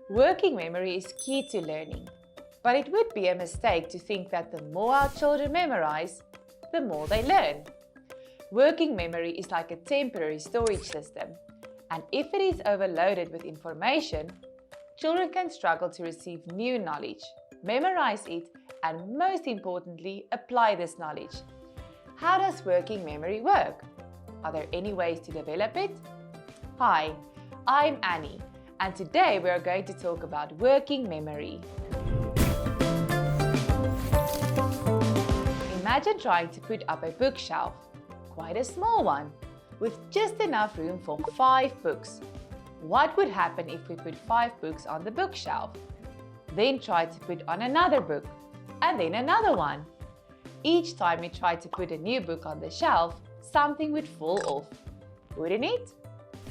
Working memory is key to learning, but it would be a mistake to think that the more our children memorize, the more they learn. Working memory is like a temporary storage system, and if it is overloaded with information, children can struggle to receive new knowledge, memorize it, and most importantly, apply this knowledge. How does working memory work? Are there any ways to develop it? Hi, I'm Annie, and today we are going to talk about working memory. Imagine trying to put up a bookshelf, quite a small one, with just enough room for 5 books. What would happen if we put 5 books on the bookshelf? Then try to put on another book, and then another one. Each time we try to put a new book on the shelf, something would fall off, wouldn't it?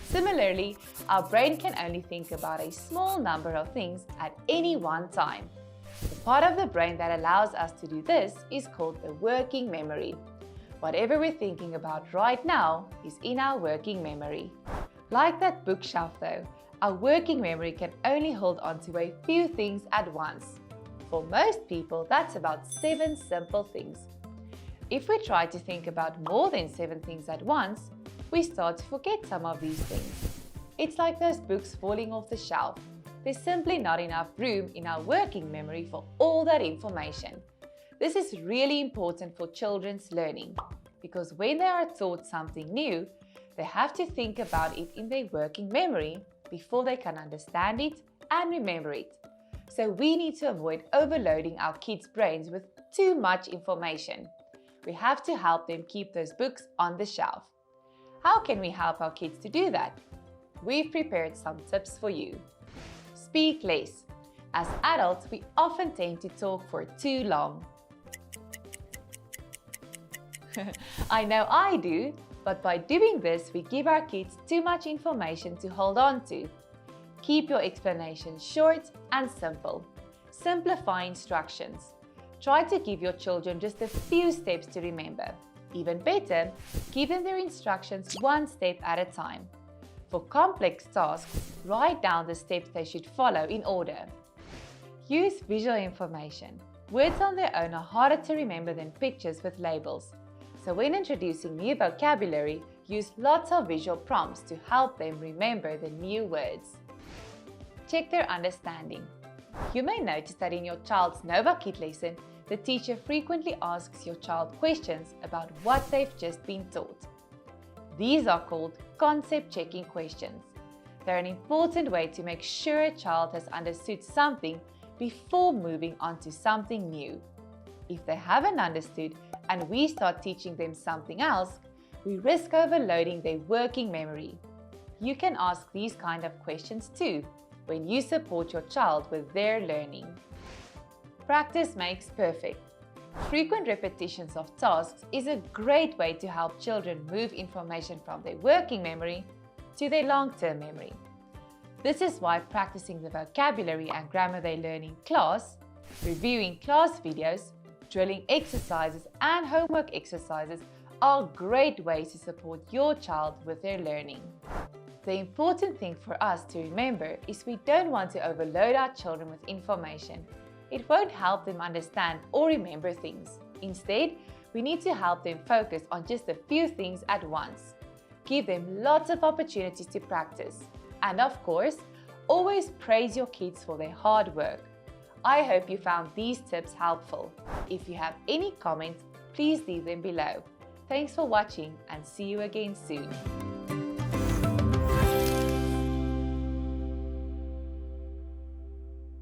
Similarly, our brain can only think about a small number of things at any one time. The part of the brain that allows us to do this is called the working memory. Whatever we're thinking about right now is in our working memory. Like that bookshelf though, our working memory can only hold on to a few things at once. For most people, that's about 7 simple things. If we try to think about more than 7 things at once, we start to forget some of these things. It's like those books falling off the shelf. There's simply not enough room in our working memory for all that information. This is really important for children's learning, because when they are taught something new, they have to think about it in their working memory before they can understand it and remember it. So we need to avoid overloading our kids' brains with too much information. We have to help them keep those books on the shelf. How can we help our kids to do that? We've prepared some tips for you. Speak less. As adults, we often tend to talk for too long. I know I do, but by doing this, we give our kids too much information to hold on to. Keep your explanations short and simple. Simplify instructions. Try to give your children just a few steps to remember. Even better, give them their instructions one step at a time. For complex tasks, write down the steps they should follow in order. Use visual information. Words on their own are harder to remember than pictures with labels. So when introducing new vocabulary, use lots of visual prompts to help them remember the new words. Check their understanding. You may notice that in your child's Novakid lesson, the teacher frequently asks your child questions about what they've just been taught. These are called concept-checking questions. They're an important way to make sure a child has understood something before moving on to something new. If they haven't understood and we start teaching them something else, we risk overloading their working memory. You can ask these kind of questions too when you support your child with their learning. Practice makes perfect. Frequent repetitions of tasks is a great way to help children move information from their working memory to their long-term memory. This is why practicing the vocabulary and grammar they learn in class, reviewing class videos, drilling exercises and homework exercises are great ways to support your child with their learning. The important thing for us to remember is we don't want to overload our children with information. It won't help them understand or remember things. Instead, we need to help them focus on just a few things at once. Give them lots of opportunities to practice. And of course, always praise your kids for their hard work. I hope you found these tips helpful. If you have any comments, please leave them below. Thanks for watching and see you again soon.